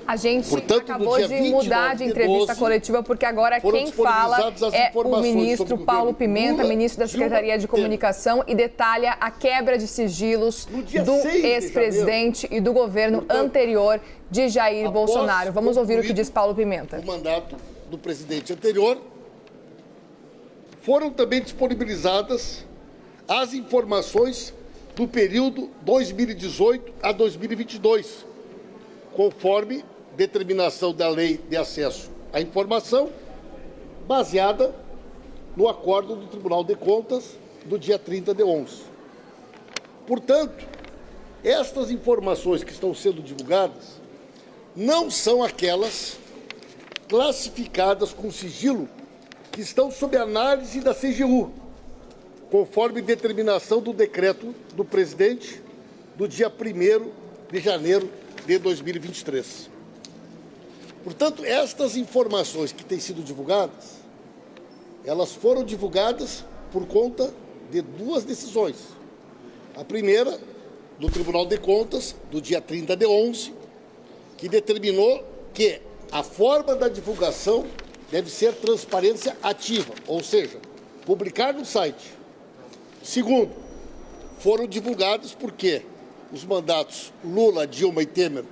A gente Portanto, acabou de mudar de entrevista coletiva, porque agora quem fala é o ministro Paulo Pimenta, ministro da Secretaria de Comunicação, e detalha a quebra de sigilos do ex-presidente e do governo anterior de Jair Bolsonaro. Vamos ouvir o que diz Paulo Pimenta. O mandato do presidente anterior, foram também disponibilizadas as informações do período 2018 a 2022, conforme determinação da Lei de Acesso à Informação, baseada no acordo do Tribunal de Contas do dia 30 de 11. Portanto, estas informações que estão sendo divulgadas não são aquelas classificadas com sigilo que estão sob análise da CGU, conforme determinação do decreto do presidente do dia 1º de janeiro de 2023. Portanto, estas informações que têm sido divulgadas, elas foram divulgadas por conta de duas decisões. A primeira, do Tribunal de Contas, do dia 30 de 11, que determinou que a forma da divulgação deve ser transparência ativa, ou seja, publicar no site. Segundo, foram divulgados porque os mandatos Lula, Dilma e Temer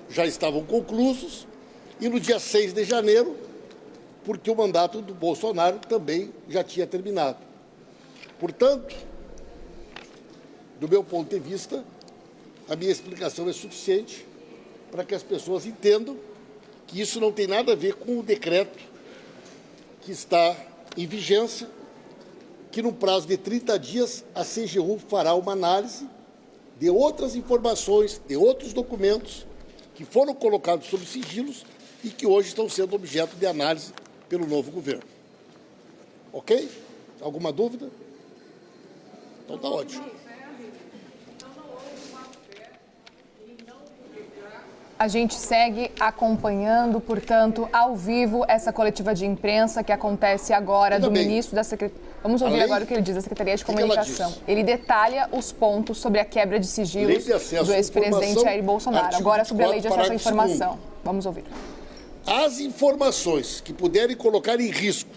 já estavam conclusos, e no dia 6 de janeiro, porque o mandato do Bolsonaro também já tinha terminado. Portanto, do meu ponto de vista, a minha explicação é suficiente para que as pessoas entendam que isso não tem nada a ver com o decreto que está em vigência, que no prazo de 30 dias a CGU fará uma análise de outras informações, de outros documentos que foram colocados sob sigilos e que hoje estão sendo objeto de análise pelo novo governo. Ok? Alguma dúvida? Então está ótimo. A gente segue acompanhando, portanto, ao vivo, essa coletiva de imprensa que acontece agora do ministro da Secretaria. Vamos ouvir agora o que ele diz da Secretaria de Comunicação. Ele detalha os pontos sobre a quebra de sigilos do ex-presidente Jair Bolsonaro. Agora sobre a Lei de Acesso à Informação. Vamos ouvir. As informações que puderem colocar em risco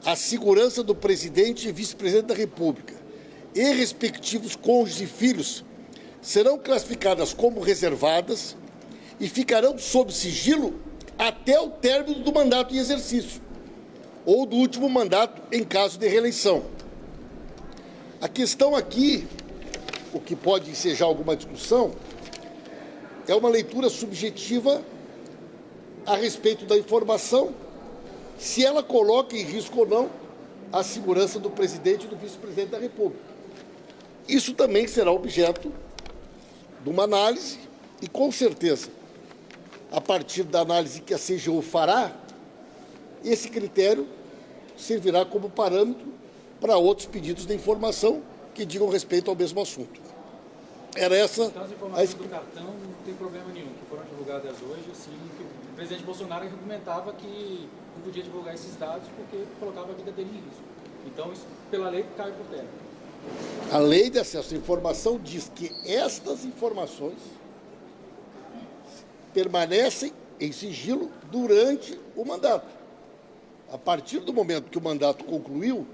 a segurança do presidente e vice-presidente da República e respectivos cônjuges e filhos serão classificadas como reservadas e ficarão sob sigilo até o término do mandato em exercício ou do último mandato em caso de reeleição. A questão aqui, o que pode ensejar alguma discussão, é uma leitura subjetiva a respeito da informação, se ela coloca em risco ou não a segurança do presidente e do vice-presidente da República. Isso também será objeto de uma análise e, com certeza, a partir da análise que a CGU fará, esse critério servirá como parâmetro para outros pedidos de informação que digam respeito ao mesmo assunto. Era essa... Então, as informações do cartão não tem problema nenhum, que foram divulgadas hoje, assim, que o presidente Bolsonaro argumentava que não podia divulgar esses dados porque colocava a vida dele em risco. Então, isso, pela lei, cai por terra. A Lei de Acesso à Informação diz que estas informações permanecem em sigilo durante o mandato. A partir do momento que o mandato concluiu,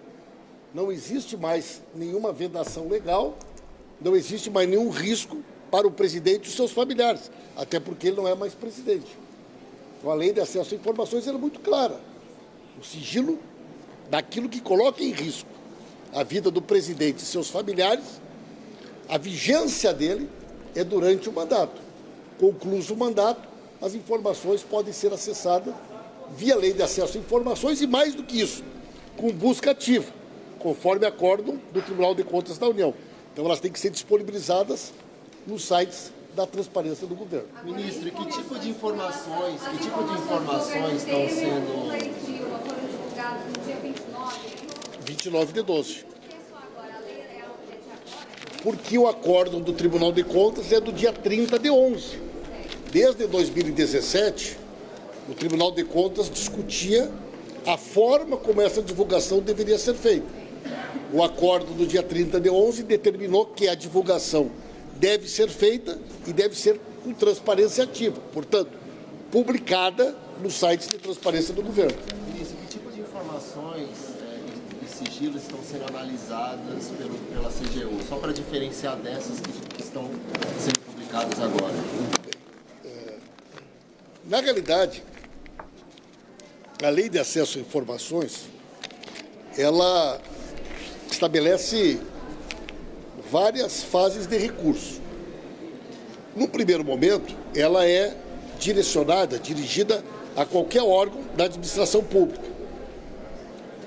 não existe mais nenhuma vedação legal, não existe mais nenhum risco para o presidente e os seus familiares, até porque ele não é mais presidente. Então, a Lei de Acesso a Informações era muito clara. O sigilo daquilo que coloca em risco a vida do presidente e seus familiares, a vigência dele é durante o mandato. Concluído o mandato, as informações podem ser acessadas via Lei de Acesso a Informações e, mais do que isso, com busca ativa, conforme acórdão do Tribunal de Contas da União. Então, elas têm que ser disponibilizadas nos sites da transparência do governo. Ministro, que tipo de informações estão sendo... 29 de 12. Porque o acórdão do Tribunal de Contas é do dia 30 de 11. Desde 2017, o Tribunal de Contas discutia a forma como essa divulgação deveria ser feita. O acórdão do dia 30 de 11 determinou que a divulgação deve ser feita e deve ser com transparência ativa, portanto, publicada nos sites de transparência do governo. Ministro, que tipo de informações e sigilos estão sendo analisadas pela CGU? Só para diferenciar dessas que estão sendo publicadas agora. Na realidade, a Lei de Acesso a Informações, ela estabelece várias fases de recurso. No primeiro momento, ela é direcionada, dirigida a qualquer órgão da administração pública.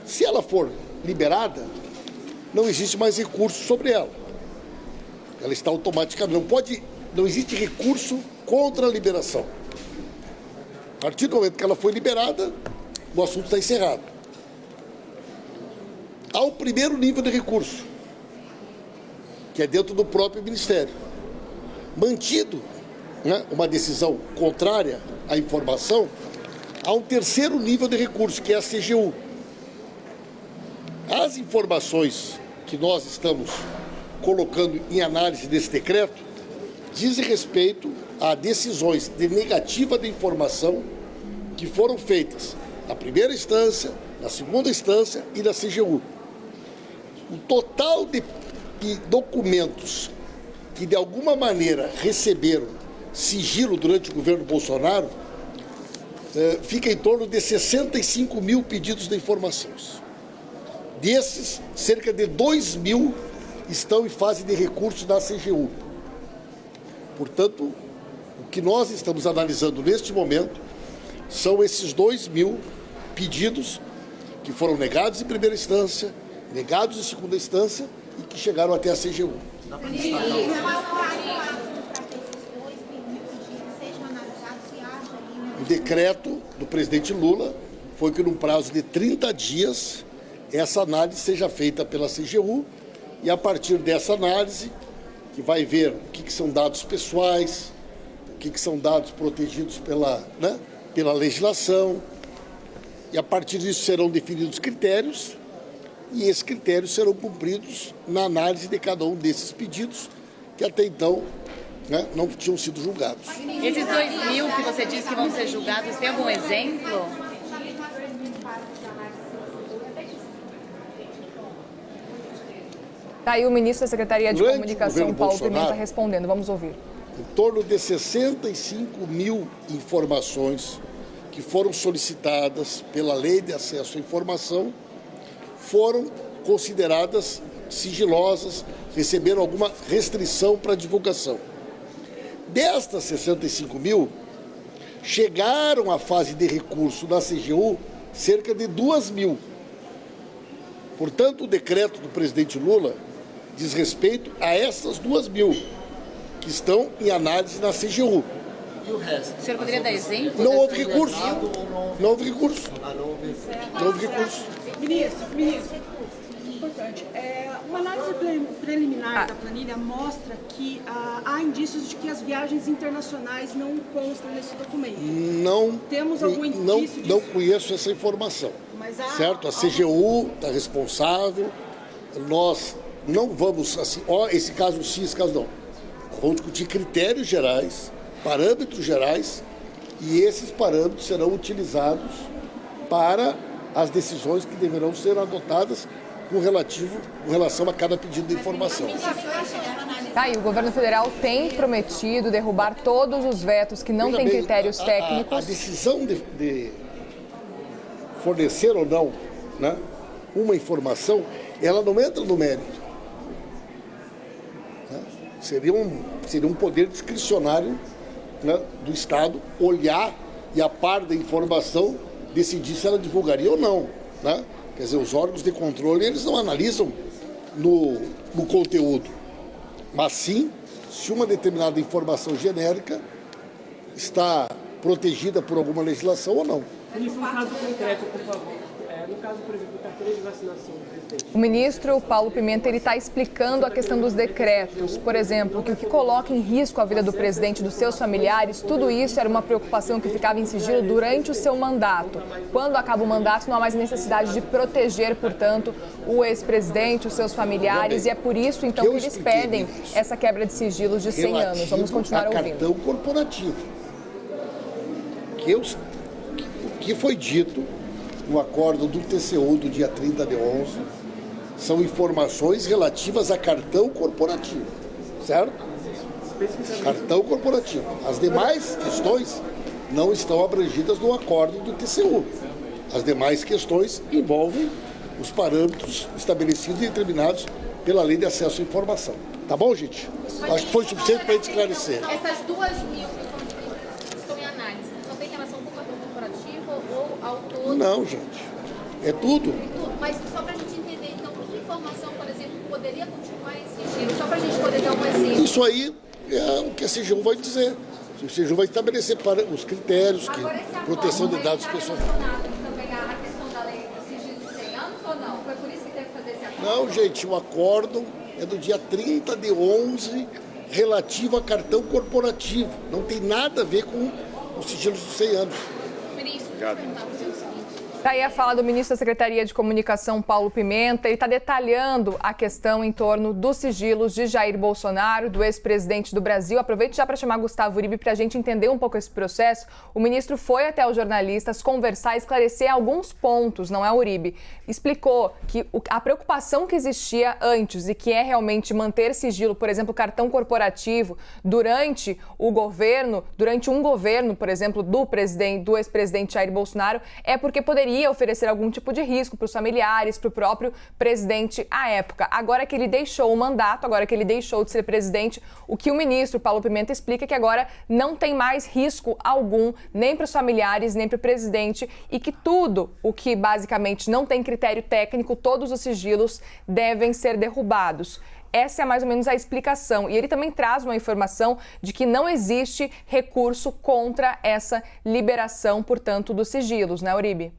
Se ela for liberada, não existe mais recurso sobre ela. Ela está automaticamente, não existe recurso contra a liberação. A partir do momento que ela foi liberada, o assunto está encerrado. Há o primeiro nível de recurso, que é dentro do próprio Ministério. Mantido, né, uma decisão contrária à informação, há um terceiro nível de recurso, que é a CGU. As informações que nós estamos colocando em análise desse decreto dizem respeito a decisões de negativa de informação que foram feitas na primeira instância, na segunda instância e na CGU. O total de documentos que de alguma maneira receberam sigilo durante o governo Bolsonaro fica em torno de 65 mil pedidos de informações. Desses, cerca de 2 mil estão em fase de recurso da CGU. Portanto, o que nós estamos analisando neste momento são esses 2 mil pedidos que foram negados em primeira instância, negados em segunda instância e que chegaram até a CGU. O decreto do presidente Lula foi que, num prazo de 30 dias, essa análise seja feita pela CGU e, a partir dessa análise, que vai ver o que são dados pessoais, o que são dados protegidos pela legislação, e, a partir disso, serão definidos critérios, e esses critérios serão cumpridos na análise de cada um desses pedidos, que até então não tinham sido julgados. Esses 2 mil que você disse que vão ser julgados, tem algum exemplo? Tá aí o ministro da Secretaria de Durante Comunicação, o Paulo Bolsonaro, Pimenta, respondendo. Vamos ouvir. Em torno de 65 mil informações que foram solicitadas pela Lei de Acesso à Informação foram consideradas sigilosas, receberam alguma restrição para divulgação. Destas 65 mil, chegaram à fase de recurso da CGU cerca de 2 mil. Portanto, o decreto do presidente Lula diz respeito a essas 2 mil, que estão em análise na CGU. E o resto? O senhor poderia dar exemplo? Não houve recurso. Não houve recurso. Não houve recurso. Ministro, importante. Uma análise preliminar da planilha mostra que há indícios de que as viagens internacionais não constam nesse documento. Não. Temos algum indício disso? Não conheço essa informação. Mas certo? A CGU está responsável. Nós não vamos, assim, esse caso sim, esse caso não. Nós vamos discutir critérios gerais, parâmetros gerais, e esses parâmetros serão utilizados para as decisões que deverão ser adotadas com relação a cada pedido de informação. Tá aí, o governo federal tem prometido derrubar todos os vetos que não têm critérios técnicos. A decisão de fornecer ou não, uma informação, ela não entra no mérito. Seria um poder discricionário do Estado olhar e, a par da informação, decidir se ela divulgaria ou não. Quer dizer, os órgãos de controle, eles não analisam no conteúdo, mas sim se uma determinada informação genérica está protegida por alguma legislação ou não. Ministro, um caso concreto, por favor. No caso, por exemplo, da carteira de vacinação do presidente. O ministro Paulo Pimenta está explicando a questão dos decretos. Por exemplo, que o que coloca em risco a vida do presidente e dos seus familiares, tudo isso era uma preocupação que ficava em sigilo durante o seu mandato. Quando acaba o mandato, não há mais necessidade de proteger, portanto, o ex-presidente, os seus familiares, e é por isso, então, que eles pedem essa quebra de sigilos de 100 anos. Vamos continuar ouvindo. Cartão corporativo. O que foi dito no acordo do TCU do dia 30/11 são informações relativas a cartão corporativo, certo? Cartão corporativo. As demais questões não estão abrangidas no acordo do TCU. As demais questões envolvem os parâmetros estabelecidos e determinados pela Lei de Acesso à Informação. Tá bom, gente? Acho que foi suficiente para a gente esclarecer. Essas 2.000 que estão em análise, só tem relação com o cartão corporativo ou ao todo? Não, gente. É tudo. Mas só para a gente entender, então, que informação, por exemplo, poderia continuar em sigilo? Só para a gente poder dar um exemplo. Isso aí é o que a CGU vai dizer. O CGU vai estabelecer para os critérios, que proteção de dados pessoais. Também a questão da lei do sigilo de 100 anos ou não? Foi por isso que teve que fazer esse acordo? Não, gente, o acordo é do dia 30/11 relativo a cartão corporativo. Não tem nada a ver com o sigilo de 100 anos. Ministro, deixa eu perguntar para o seguinte. Está aí a fala do ministro da Secretaria de Comunicação, Paulo Pimenta. Ele está detalhando a questão em torno dos sigilos de Jair Bolsonaro, do ex-presidente do Brasil. Aproveito já para chamar Gustavo Uribe para a gente entender um pouco esse processo. O ministro foi até os jornalistas conversar e esclarecer alguns pontos, não é, Uribe? Explicou que a preocupação que existia antes e que é realmente manter sigilo, por exemplo, cartão corporativo, durante um governo, por exemplo, do ex-presidente Jair Bolsonaro, é porque poderia oferecer algum tipo de risco para os familiares, para o próprio presidente à época. Agora que ele deixou o mandato, agora que ele deixou de ser presidente, o que o ministro Paulo Pimenta explica é que agora não tem mais risco algum, nem para os familiares, nem para o presidente, e que tudo o que basicamente não tem critério técnico, todos os sigilos devem ser derrubados. Essa é mais ou menos a explicação. E ele também traz uma informação de que não existe recurso contra essa liberação, portanto, dos sigilos, né, Uribe?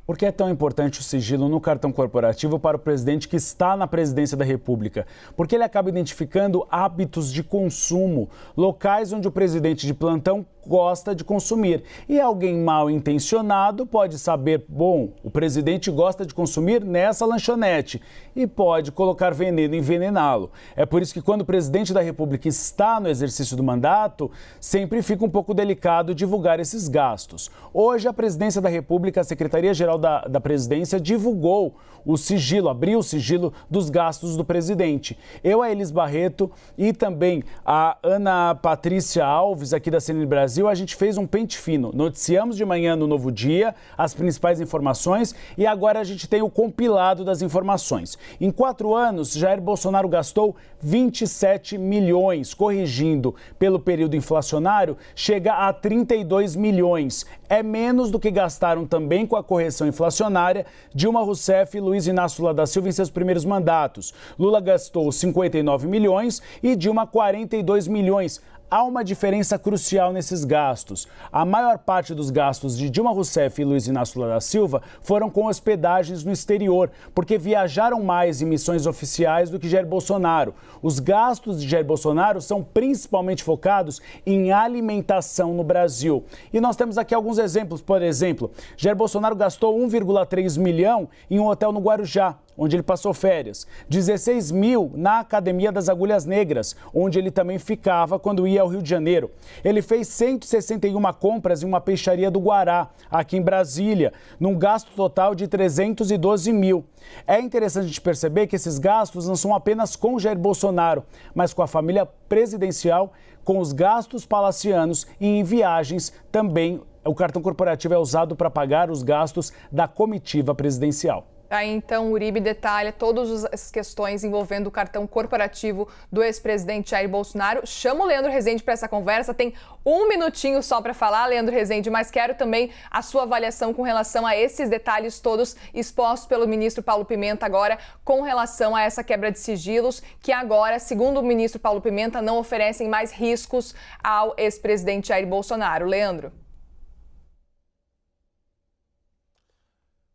Por que é tão importante o sigilo no cartão corporativo para o presidente que está na presidência da República? Porque ele acaba identificando hábitos de consumo, locais onde o presidente de plantão gosta de consumir. E alguém mal intencionado pode saber, bom, o presidente gosta de consumir nessa lanchonete e pode colocar veneno e envenená-lo. É por isso que quando o presidente da República está no exercício do mandato, sempre fica um pouco delicado divulgar esses gastos. Hoje, a presidência da República, a Secretaria-Geral da Presidência, divulgou o sigilo, abriu o sigilo dos gastos do presidente. Eu, a Elis Barreto e também a Ana Patrícia Alves, aqui da CNN Brasil, a gente fez um pente fino. Noticiamos de manhã no Novo Dia as principais informações e agora a gente tem o compilado das informações. Em 4 anos, Jair Bolsonaro gastou 27 milhões, corrigindo pelo período inflacionário, chega a 32 milhões. É menos do que gastaram também com a correção inflacionária Dilma Rousseff e Luiz Inácio Lula da Silva em seus primeiros mandatos. Lula gastou 59 milhões e Dilma 42 milhões. Há uma diferença crucial nesses gastos. A maior parte dos gastos de Dilma Rousseff e Luiz Inácio Lula da Silva foram com hospedagens no exterior, porque viajaram mais em missões oficiais do que Jair Bolsonaro. Os gastos de Jair Bolsonaro são principalmente focados em alimentação no Brasil. E nós temos aqui alguns exemplos. Por exemplo, Jair Bolsonaro gastou 1,3 milhão em um hotel no Guarujá, onde ele passou férias. 16 mil na Academia das Agulhas Negras, onde ele também ficava quando ia ao Rio de Janeiro. Ele fez 161 compras em uma peixaria do Guará, aqui em Brasília, num gasto total de 312 mil. É interessante a gente perceber que esses gastos não são apenas com Jair Bolsonaro, mas com a família presidencial, com os gastos palacianos e em viagens também. O cartão corporativo é usado para pagar os gastos da comitiva presidencial. Aí, então, o Uribe detalha todas essas questões envolvendo o cartão corporativo do ex-presidente Jair Bolsonaro. Chama o Leandro Rezende para essa conversa. Tem 1 minutinho só para falar, Leandro Rezende, mas quero também a sua avaliação com relação a esses detalhes todos expostos pelo ministro Paulo Pimenta agora com relação a essa quebra de sigilos que agora, segundo o ministro Paulo Pimenta, não oferecem mais riscos ao ex-presidente Jair Bolsonaro. Leandro.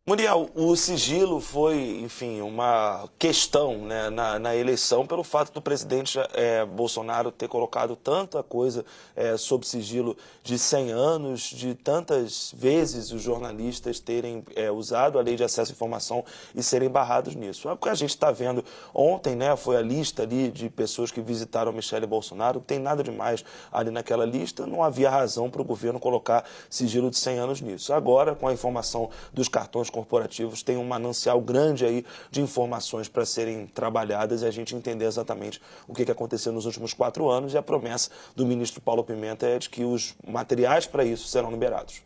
Muriel, o sigilo foi, enfim, uma questão, né, na eleição pelo fato do presidente Bolsonaro ter colocado tanta coisa sob sigilo de 100 anos, de tantas vezes os jornalistas terem usado a lei de acesso à informação e serem barrados nisso. O que a gente está vendo ontem, né, foi a lista ali de pessoas que visitaram Michele Bolsonaro, não tem nada demais ali naquela lista, não havia razão para o governo colocar sigilo de 100 anos nisso. Agora, com a informação dos cartões corporativos, tem um manancial grande aí de informações para serem trabalhadas e a gente entender exatamente o que aconteceu nos últimos 4 anos, e a promessa do ministro Paulo Pimenta é de que os materiais para isso serão liberados.